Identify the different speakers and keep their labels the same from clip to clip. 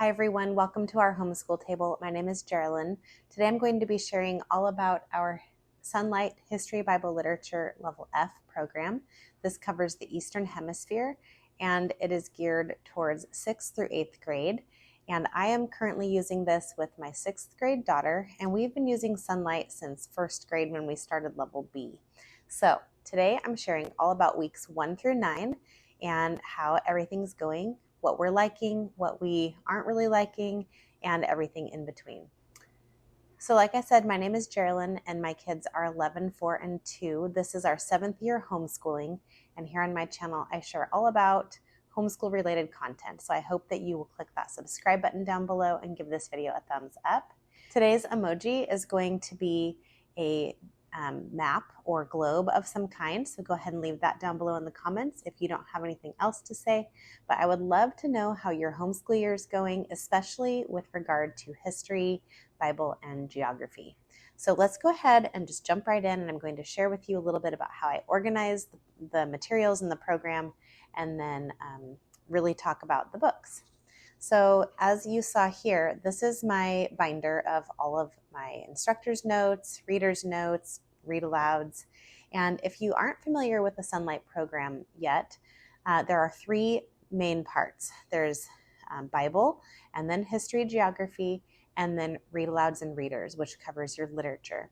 Speaker 1: Hi everyone, welcome to our homeschool table. My name is Jerilyn. Today I'm going to be sharing all about our Sonlight History Bible Literature Level F program. This covers the Eastern Hemisphere and it is geared towards 6th through 8th grade. And I am currently using this with my 6th grade daughter, and we've been using Sonlight since 1st grade when we started Level B. So today I'm sharing all about weeks 1 through 9 and how everything's going, what we're liking, what we aren't really liking, and everything in between. So like I said, my name is Jerilyn and my kids are 11, 4, and 2. This is our 7th year homeschooling, and here on my channel I share all about homeschool related content. So I hope that you will click that subscribe button down below and give this video a thumbs up. Today's emoji is going to be a map or globe of some kind, so go ahead and leave that down below in the comments if you don't have anything else to say. But I would love to know how your homeschool year is going, especially with regard to history, Bible, and geography. So let's go ahead and just jump right in, and I'm going to share with you a little bit about how I organize the materials in the program, and then really talk about the books. So as you saw here, this is my binder of all of my instructor's notes, reader's notes, read-alouds. And if you aren't familiar with the Sonlight program yet, there are 3 main parts. There's Bible, and then history, geography, and then read-alouds and readers, which covers your literature.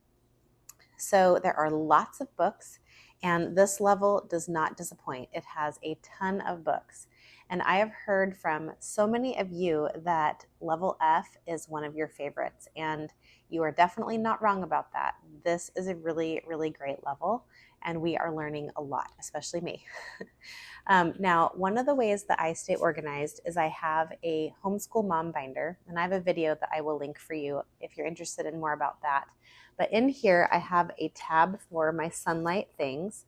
Speaker 1: So there are lots of books, and this level does not disappoint. It has a ton of books. And I have heard from so many of you that level F is one of your favorites, and you are definitely not wrong about that. This is a really, really great level, and we are learning a lot, especially me. Now, one of the ways that I stay organized is I have a homeschool mom binder, and I have a video that I will link for you if you're interested in more about that. But in here, I have a tab for my Sonlight things.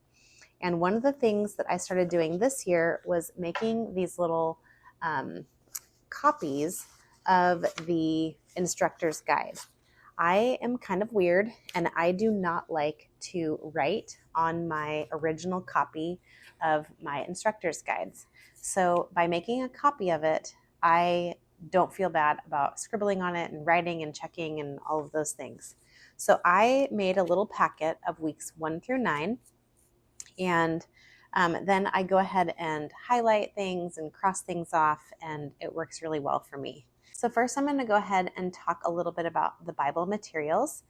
Speaker 1: And one of the things that I started doing this year was making these little copies of the instructor's guide. I am kind of weird, and I do not like to write on my original copy of my instructor's guides. So by making a copy of it, I don't feel bad about scribbling on it and writing and checking and all of those things. So I made a little packet of weeks 1 through 9. And then I go ahead and highlight things and cross things off, and it works really well for me. So first I'm going to go ahead and talk a little bit about the Bible materials.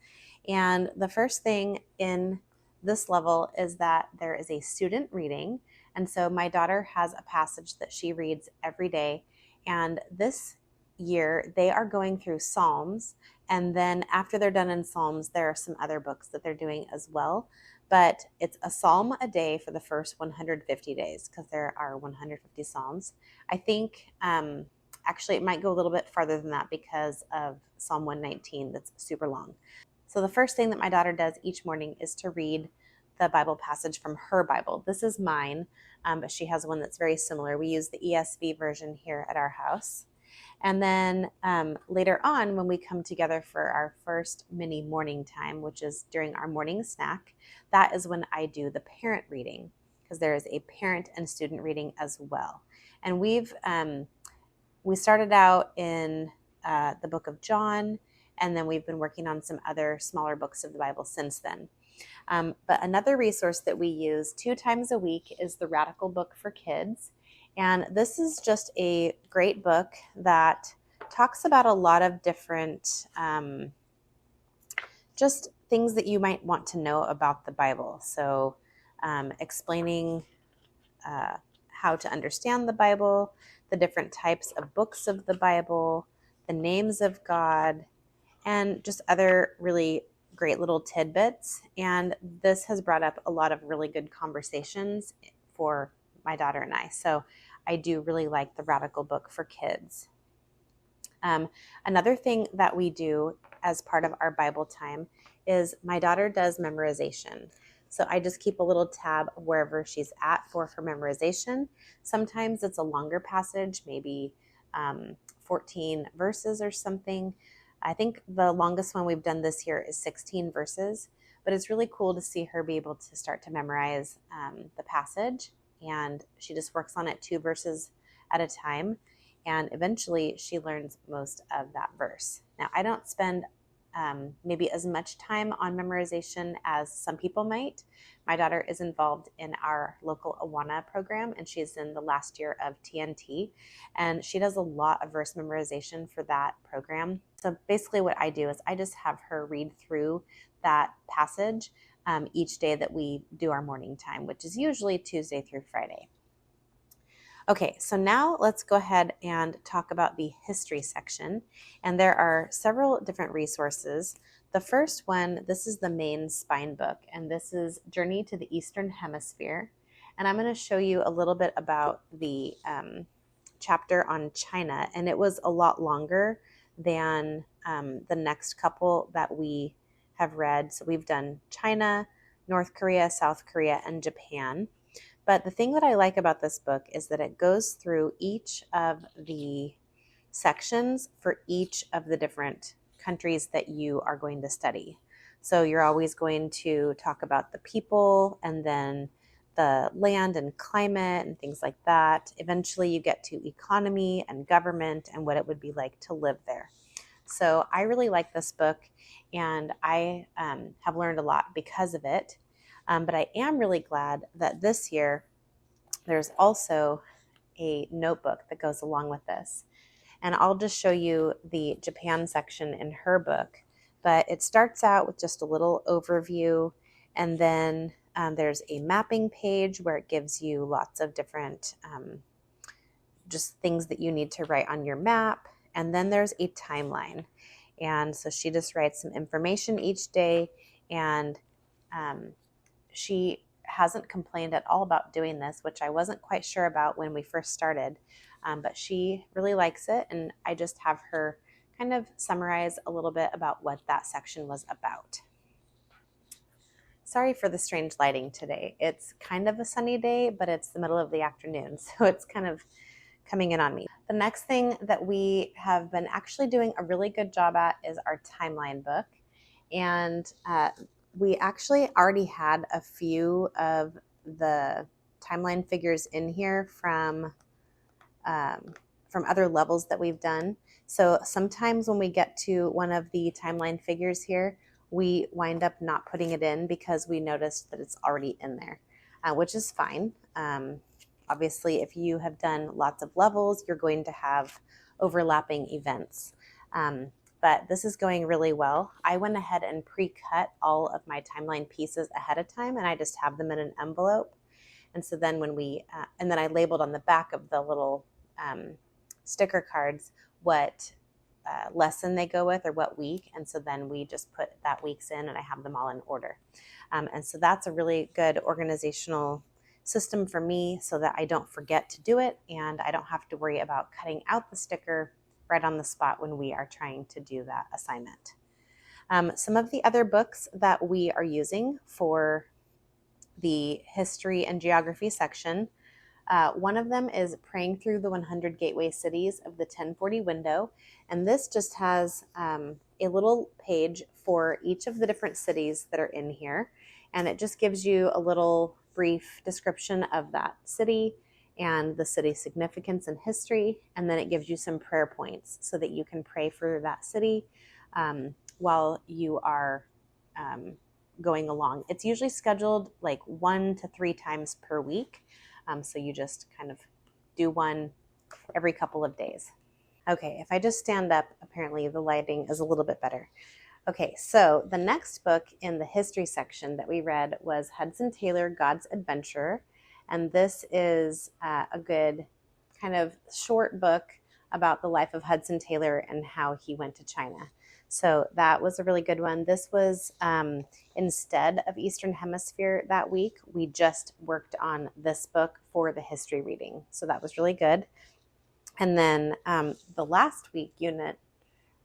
Speaker 1: And the first thing in this level is that there is a student reading. And so my daughter has a passage that she reads every day. And this year they are going through Psalms. And then after they're done in Psalms, there are some other books that they're doing as well. But it's a psalm a day for the first 150 days because there are 150 psalms. I think actually it might go a little bit farther than that because of Psalm 119 that's super long. So the first thing that my daughter does each morning is to read the Bible passage from her Bible. This is mine, but she has one that's very similar. We use the ESV version here at our house. And then later on, when we come together for our first mini morning time, which is during our morning snack, that is when I do the parent reading, because there is a parent and student reading as well. And we started out in the book of John, and then we've been working on some other smaller books of the Bible since then. But another resource that we use 2 times a week is the Radical Book for Kids. And this is just a great book that talks about a lot of different just things that you might want to know about the Bible. So explaining how to understand the Bible, the different types of books of the Bible, the names of God, and just other really great little tidbits. And this has brought up a lot of really good conversations for my daughter and I. So I do really like the Radical Book for Kids. Another thing that we do as part of our Bible time is my daughter does memorization. So I just keep a little tab wherever she's at for her memorization. Sometimes it's a longer passage, maybe 14 verses or something. I think the longest one we've done this year is 16 verses, but it's really cool to see her be able to start to memorize the passage, and she just works on it 2 verses at a time. and eventually she learns most of that verse. Now, I don't spend maybe as much time on memorization as some people might. My daughter is involved in our local Awana program, and she's in the last year of TNT, and she does a lot of verse memorization for that program. So basically what I do is I just have her read through that passage each day that we do our morning time, which is usually Tuesday through Friday. Okay, so now let's go ahead and talk about the history section. And there are several different resources. The first one, this is the main spine book, and this is Journey to the Eastern Hemisphere. And I'm going to show you a little bit about the chapter on China, and it was a lot longer than the next couple that we have read. So we've done China, North Korea, South Korea, and Japan. But the thing that I like about this book is that it goes through each of the sections for each of the different countries that you are going to study. So you're always going to talk about the people and then the land and climate and things like that. Eventually you get to economy and government and what it would be like to live there. So I really like this book, and I have learned a lot because of it. But I am really glad that this year there's also a notebook that goes along with this. And I'll just show you the Japan section in her book. But it starts out with just a little overview, and then there's a mapping page where it gives you lots of different just things that you need to write on your map. And then there's a timeline. And so she just writes some information each day, and she hasn't complained at all about doing this, which I wasn't quite sure about when we first started, but she really likes it, and I just have her kind of summarize a little bit about what that section was about. Sorry for the strange lighting today. It's kind of a sunny day, but it's the middle of the afternoon, so it's kind of coming in on me. The next thing that we have been actually doing a really good job at is our timeline book, and we actually already had a few of the timeline figures in here from other levels that we've done. So sometimes when we get to one of the timeline figures here, we wind up not putting it in because we noticed that it's already in there, which is fine. Obviously, if you have done lots of levels, you're going to have overlapping events. But this is going really well. I went ahead and pre-cut all of my timeline pieces ahead of time, and I just have them in an envelope. And so then when we, and then I labeled on the back of the little sticker cards what lesson they go with or what week. And so then we just put that week's in, and I have them all in order. And so that's a really good organizational system for me so that I don't forget to do it, and I don't have to worry about cutting out the sticker right on the spot when we are trying to do that assignment. Some of the other books that we are using for the history and geography section, one of them is Praying Through the 100 Gateway Cities of the 1040 Window, and this just has a little page for each of the different cities that are in here, and it just gives you a little brief description of that city and the city's significance and history, and then it gives you some prayer points so that you can pray for that city while you are going along. It's usually scheduled like 1 to 3 times per week, so you just kind of do one every couple of days. Okay, if I just stand up, apparently the lighting is a little bit better. Okay, so the next book in the history section that we read was Hudson Taylor, God's Adventurer. And this is a good kind of short book about the life of Hudson Taylor and how he went to China. So that was a really good one. This was instead of Eastern Hemisphere that week. We just worked on this book for the history reading. So that was really good. And then the last week, unit,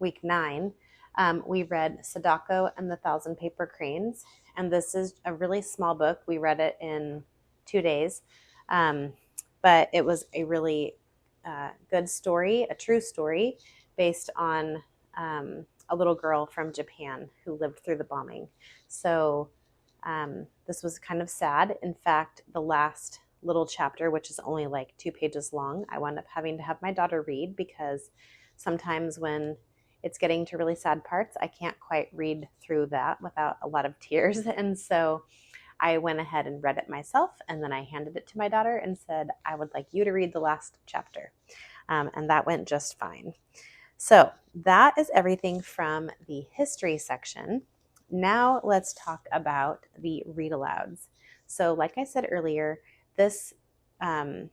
Speaker 1: week 9, we read Sadako and the Thousand Paper Cranes. And this is a really small book. We read it in 2 days, but it was a really good story, a true story based on a little girl from Japan who lived through the bombing. So this was kind of sad. In fact, the last little chapter, which is only like 2 pages long, I wound up having to have my daughter read, because sometimes when it's getting to really sad parts, I can't quite read through that without a lot of tears. And so I went ahead and read it myself, and then I handed it to my daughter and said, I would like you to read the last chapter. And that went just fine. So that is everything from the history section. Now let's talk about the read-alouds. So like I said earlier, this in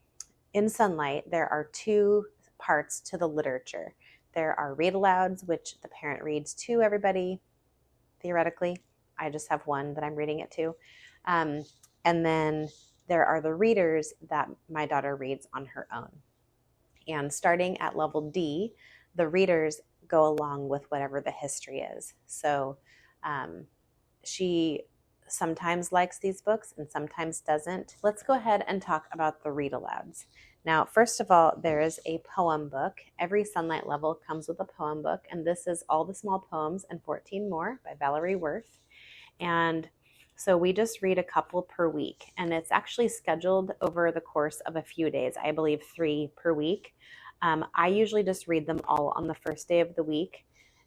Speaker 1: Sonlight, there are 2 parts to the literature. There are read-alouds, which the parent reads to everybody, theoretically. I just have one that I'm reading it to. And then there are the readers that my daughter reads on her own. And starting at level D, the readers go along with whatever the history is. So she sometimes likes these books and sometimes doesn't. Let's go ahead and talk about the read-alouds. Now, first of all, there is a poem book. Every Sonlight level comes with a poem book, and this is All the Small Poems and 14 More by Valerie Worth. And so we just read a couple per week, and it's actually scheduled over the course of a few days. I believe 3 per week. I usually just read them all on the first day of the week.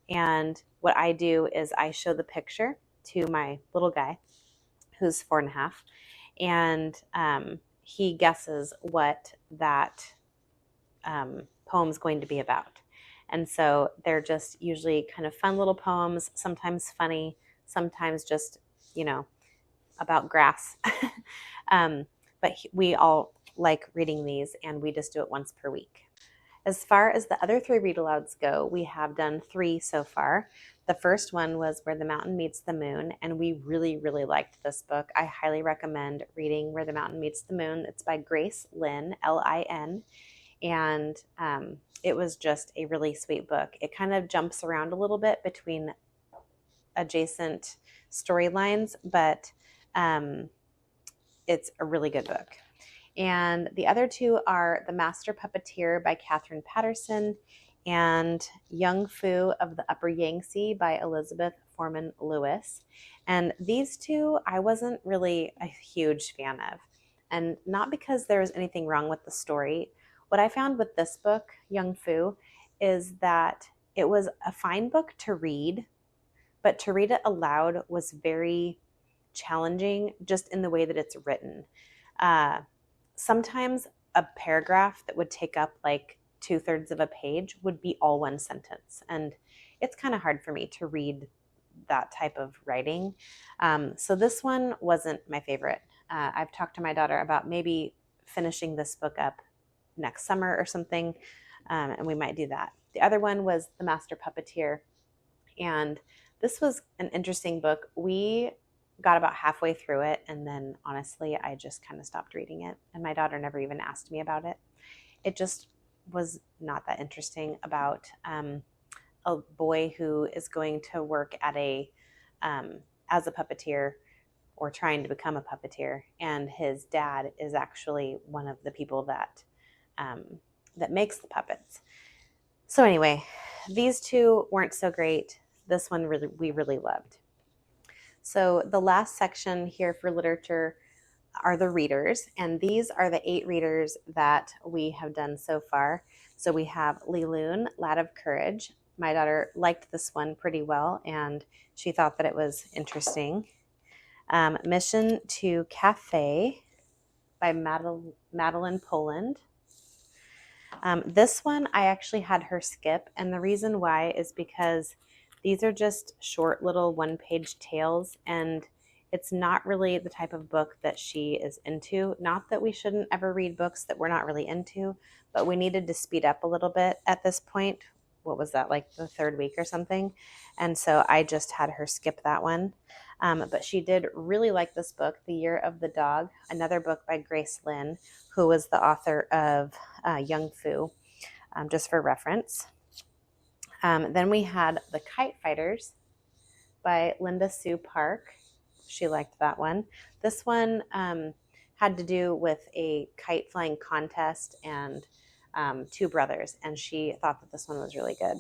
Speaker 1: And what I do is I show the picture to my little guy, who's 4.5, and he guesses what that poem's going to be about. And so they're just usually kind of fun little poems, sometimes funny, sometimes just, about grass. But we all like reading these, and we just do it once per week. As far as the other 3 read-alouds go, we have done 3 so far. The first one was Where the Mountain Meets the Moon, and we really, really liked this book. I highly recommend reading Where the Mountain Meets the Moon. It's by Grace Lynn, Lin, and it was just a really sweet book. It kind of jumps around a little bit between adjacent storylines, but it's a really good book. And the other 2 are The Master Puppeteer by Catherine Patterson and Young Fu of the Upper Yangtze by Elizabeth Foreman Lewis. And these 2 I wasn't really a huge fan of. And not because there was anything wrong with the story. What I found with this book, Young Fu, is that it was a fine book to read, but to read it aloud was very challenging just in the way that it's written. Sometimes a paragraph that would take up like 2/3 of a page would be all one sentence. And it's kind of hard for me to read that type of writing. So this one wasn't my favorite. I've talked to my daughter about maybe finishing this book up next summer or something, and we might do that. The other one was The Master Puppeteer. And this was an interesting book. We got about halfway through it, and then honestly, I just kind of stopped reading it, and my daughter never even asked me about it. It just was not that interesting about a boy who is going to work at as a puppeteer, or trying to become a puppeteer, and his dad is actually one of the people that makes the puppets. So anyway, these 2 weren't so great. This one we really loved. So the last section here for literature are the readers, and these are the 8 readers that we have done so far. So we have Liloon, Lad of Courage. My daughter liked this one pretty well, and she thought that it was interesting. Mission to Cafe by Madeline Poland. This one I actually had her skip, and the reason why is because these are just short little 1-page tales, and it's not really the type of book that she is into. Not that we shouldn't ever read books that we're not really into, but we needed to speed up a little bit at this point. What was that, like the 3rd week or something? And so I just had her skip that one. But she did really like this book, The Year of the Dog, another book by Grace Lynn, who was the author of Young Fu, just for reference. Then we had The Kite Fighters by Linda Sue Park. She liked that one. This one had to do with a kite flying contest and 2 brothers, and she thought that this one was really good.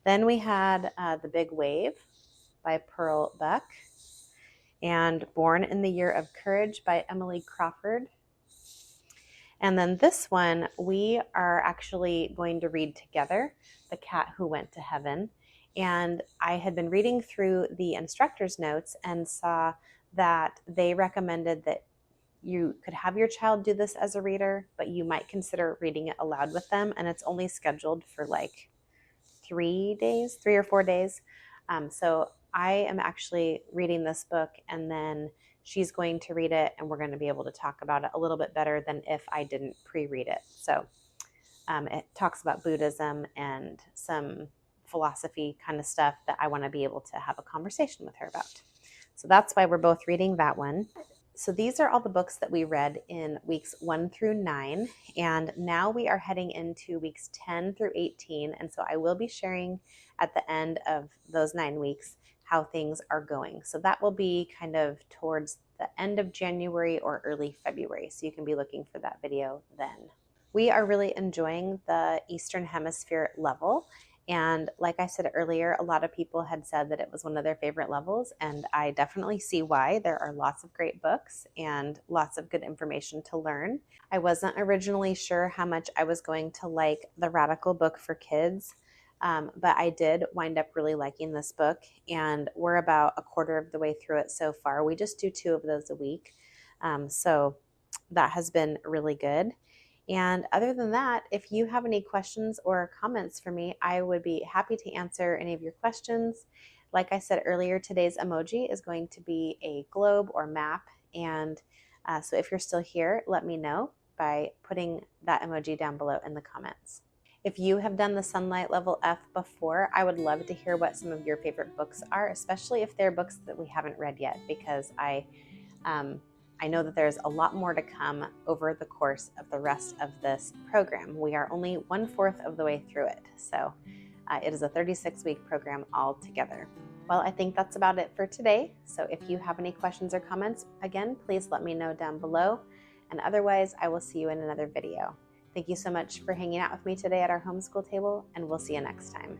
Speaker 1: Then we had The Big Wave by Pearl Buck, and Born in the Year of Courage by Emily Crawford. And then this one, we are actually going to read together, The Cat Who Went to Heaven. And I had been reading through the instructor's notes and saw that they recommended that you could have your child do this as a reader, but you might consider reading it aloud with them. And it's only scheduled for like 3 or 4 days. So I am actually reading this book, and then she's going to read it, and we're going to be able to talk about it a little bit better than if I didn't pre-read it. So it talks about Buddhism and some philosophy kind of stuff that I want to be able to have a conversation with her about. So that's why we're both reading that one. So these are all the books that we read in weeks 1 through 9, and now we are heading into weeks 10 through 18, and so I will be sharing at the end of those 9 weeks how things are going. So that will be kind of towards the end of January or early February, so you can be looking for that video then. We are really enjoying the Eastern Hemisphere level. And like I said earlier, a lot of people had said that it was one of their favorite levels, and I definitely see why. There are lots of great books and lots of good information to learn. I wasn't originally sure how much I was going to like the Radical book for kids, but I did wind up really liking this book, and we're about a quarter of the way through it so far. We just do 2 of those a week, so that has been really good. And other than that, if you have any questions or comments for me, I would be happy to answer any of your questions. Like I said earlier, today's emoji is going to be a globe or map. And so if you're still here, let me know by putting that emoji down below in the comments. If you have done the Sonlight Level F before, I would love to hear what some of your favorite books are, especially if they're books that we haven't read yet, because I know that there's a lot more to come over the course of the rest of this program. We are only 1/4 of the way through it, so it is a 36-week program altogether. Well, I think that's about it for today. So if you have any questions or comments, again, please let me know down below. And otherwise, I will see you in another video. Thank you so much for hanging out with me today at our homeschool table, and we'll see you next time.